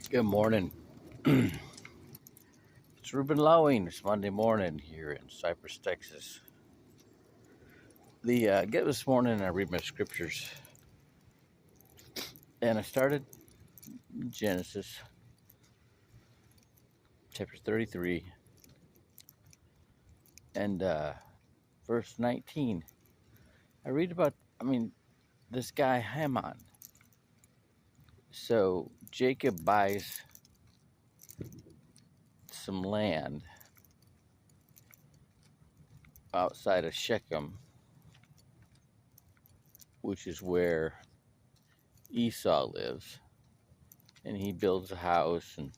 Good morning. It's Ruben Lowing. It's Monday morning here in Cypress, Texas. Get this morning and I read my scriptures, and I started Genesis chapter 33 and verse 19. I read about, this guy Haman. So Jacob buys some land outside of Shechem, which is where Esau lives, and he builds a house and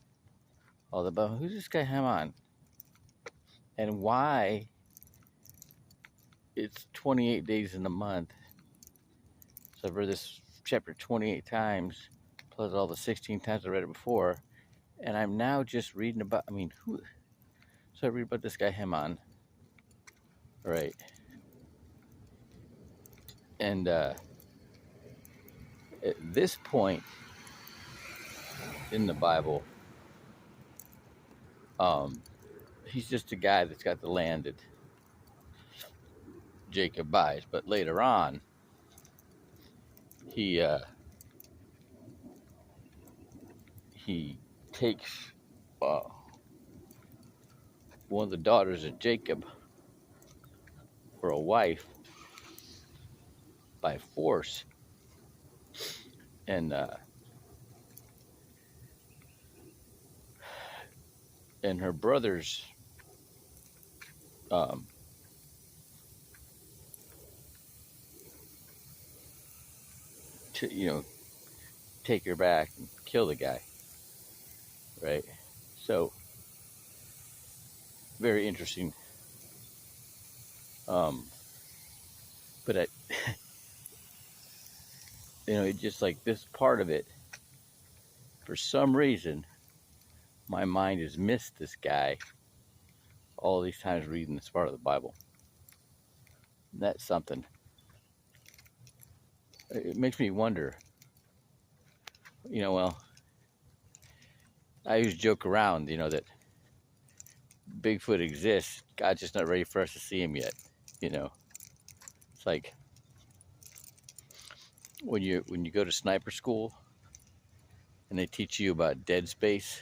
all that. But who's this guy Haman, and why it's 28 days in a month? So I've read this chapter 28 times, plus all the 16 times I read it before, and I'm now just reading about. Who? So I read about this guy Haman, right? And at this point in the Bible, he's just a guy that's got the land that Jacob buys. But later on, he takes one of the daughters of Jacob for a wife by force, and her brothers um, take her back and kill the guy, right? So very interesting. But it just like this part of it, for some reason, my mind has missed this guy all these times reading this part of the Bible. And that's something. It makes me wonder. Well, I used to joke around, that Bigfoot exists. God's just not ready for us to see him yet. It's like when you go to sniper school and they teach you about dead space.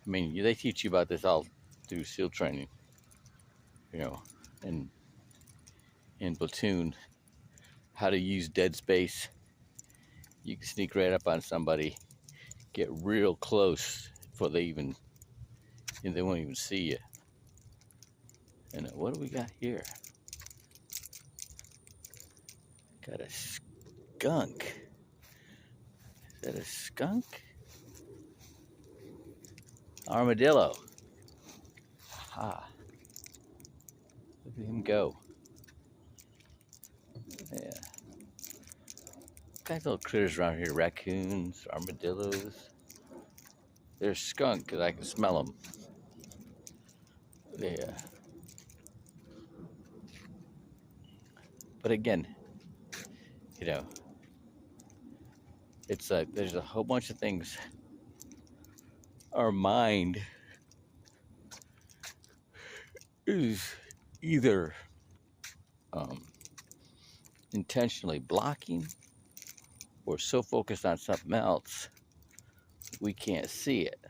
They teach you about this all through SEAL training, and in platoon, how to use dead space. You can sneak right up on somebody, get real close before they won't even see you. And what do we got here? Got a skunk. Is that a skunk? Armadillo. Aha. Look at him go. Yeah. Got little critters around here. Raccoons, armadillos. There's skunk because I can smell them. Yeah. But again, it's there's a whole bunch of things our mind is either intentionally blocking or so focused on something else we can't see it.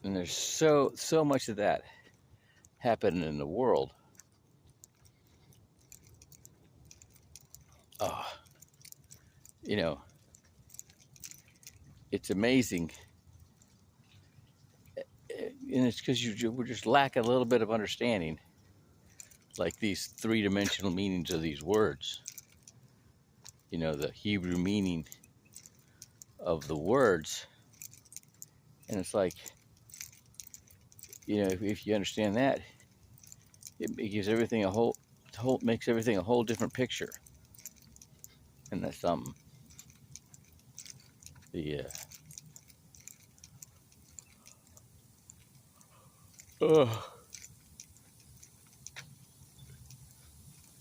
And there's so much of that happening in the world. Oh, it's amazing. And it's because we're just lacking a little bit of understanding, like these three-dimensional meanings of these words. The Hebrew meaning of the words. And it's like, if you understand that, it gives everything makes everything a whole different picture. And that's something.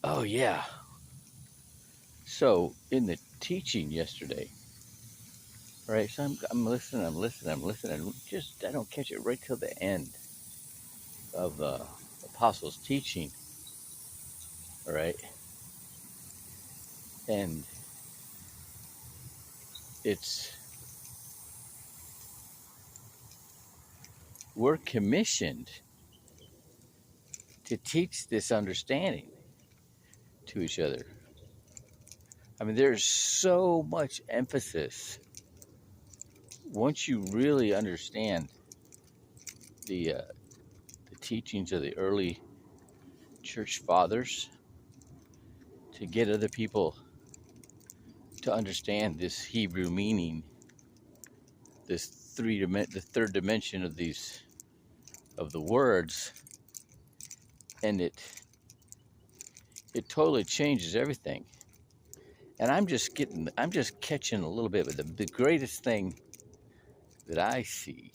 Oh yeah. So in the teaching yesterday, right? So I'm listening, I'm listening, I'm listening. Just I don't catch it right till the end of the apostles' teaching, all right? And it's we're commissioned to teach this understanding to each other. I mean, there's so much emphasis once you really understand the the teachings of the early church fathers to get other people to understand this Hebrew meaning, this the third dimension of these of the words, and it totally changes everything. And I'm just catching a little bit, but the greatest thing that I see,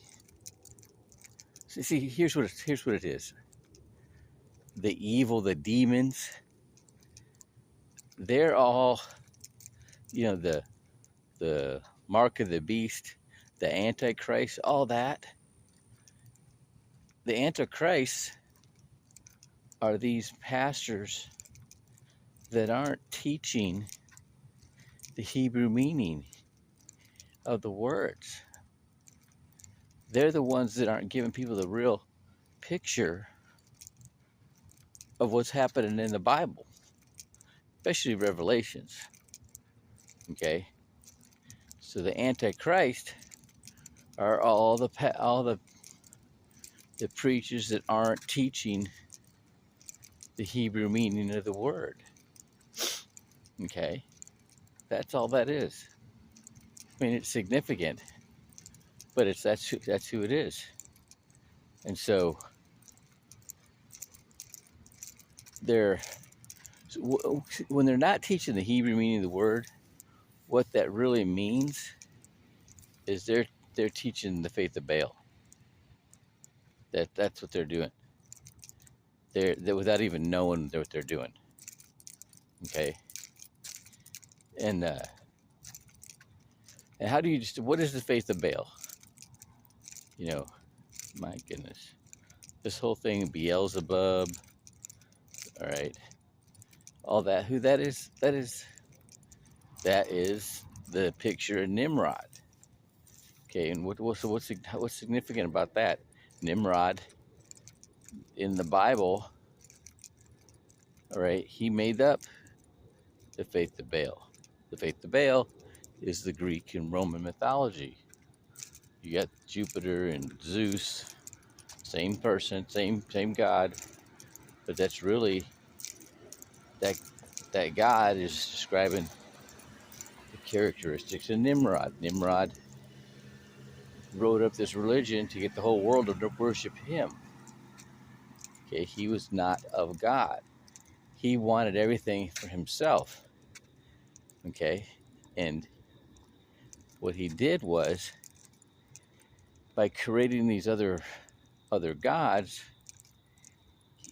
here's what it is. The evil, the demons, they're all, the mark of the beast, the Antichrist, all that. The Antichrist are these pastors that aren't teaching the Hebrew meaning of the words. They're the ones that aren't giving people the real picture of what's happening in the Bible, especially Revelations. Okay, so the Antichrist are all the preachers that aren't teaching the Hebrew meaning of the word. Okay, that's all that is. I mean, it's significant, but that's who it is. And so they're when they're not teaching the Hebrew meaning of the word, what that really means is they're teaching the faith of Baal. That's what they're doing. They're without even knowing what they're doing. Okay, and how do you what is the faith of Baal? You know, my goodness, this whole thing, Beelzebub, all right, all that. Who that is? That is the picture of Nimrod. Okay, and what's significant about that? Nimrod in the Bible, all right, he made up the faith of Baal. The faith of Baal is the Greek and Roman mythology. You got Jupiter and Zeus, same person, same God, but that's really that that God is describing the characteristics of Nimrod. Nimrod wrote up this religion to get the whole world to worship him. Okay, he was not of God. He wanted everything for himself. Okay, and what he did was, by creating these other gods,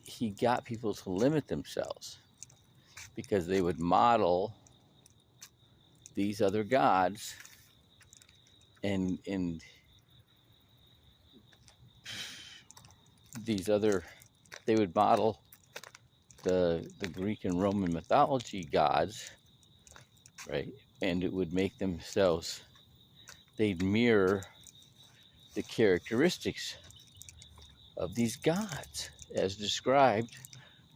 he got people to limit themselves because they would model these other gods, and these other they would model the Greek and Roman mythology gods, right? And it would make themselves, they'd mirror the characteristics of these gods as described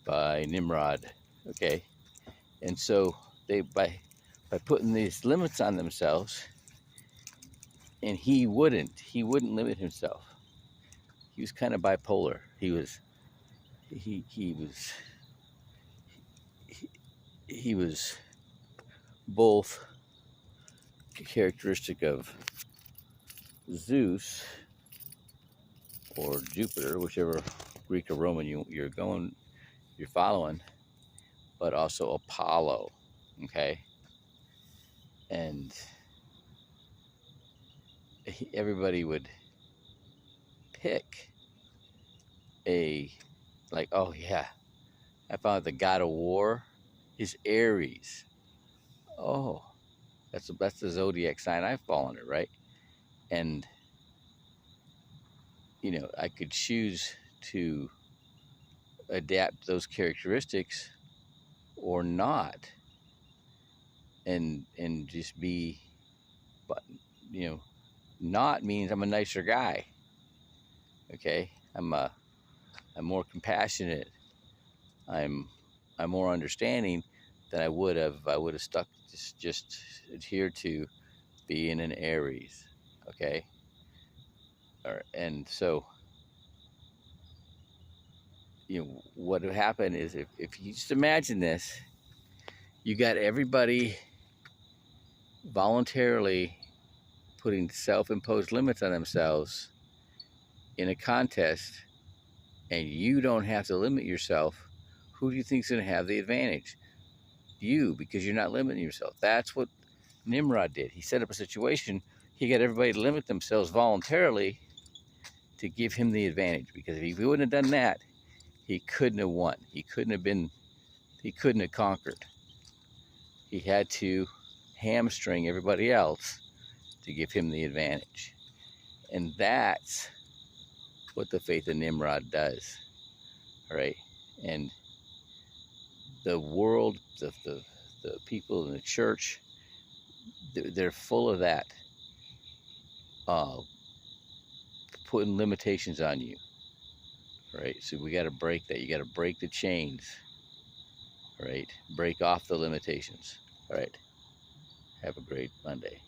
by Nimrod. Okay, and so they by putting these limits on themselves, and he wouldn't limit himself. He was kind of bipolar. He was both characteristic of Zeus or Jupiter, whichever Greek or Roman you're following, but also Apollo. Okay, and everybody would pick a, like, oh yeah, I found the god of war is Ares. Oh, That's the zodiac sign I fall under, right? And I could choose to adapt those characteristics or not, and just be, but not means I'm a nicer guy. Okay, I'm more compassionate. I'm more understanding than I would have if I would have stuck just adhered to being an Aries. Okay, and so what would happen is, if you just imagine this, you got everybody voluntarily putting self-imposed limits on themselves in a contest, and you don't have to limit yourself. Who do you think is going to have the advantage? You, because you're not limiting yourself. That's what Nimrod did. He set up a situation. He got everybody to limit themselves voluntarily to give him the advantage, because if he wouldn't have done that, he couldn't have won. He couldn't have conquered. He had to hamstring everybody else to give him the advantage. And that's what the faith of Nimrod does. All right. And the world, the people in the church, they're full of that, putting limitations on you. Right. So we got to break that. You got to break the chains. Right. Break off the limitations. All right. Have a great Monday.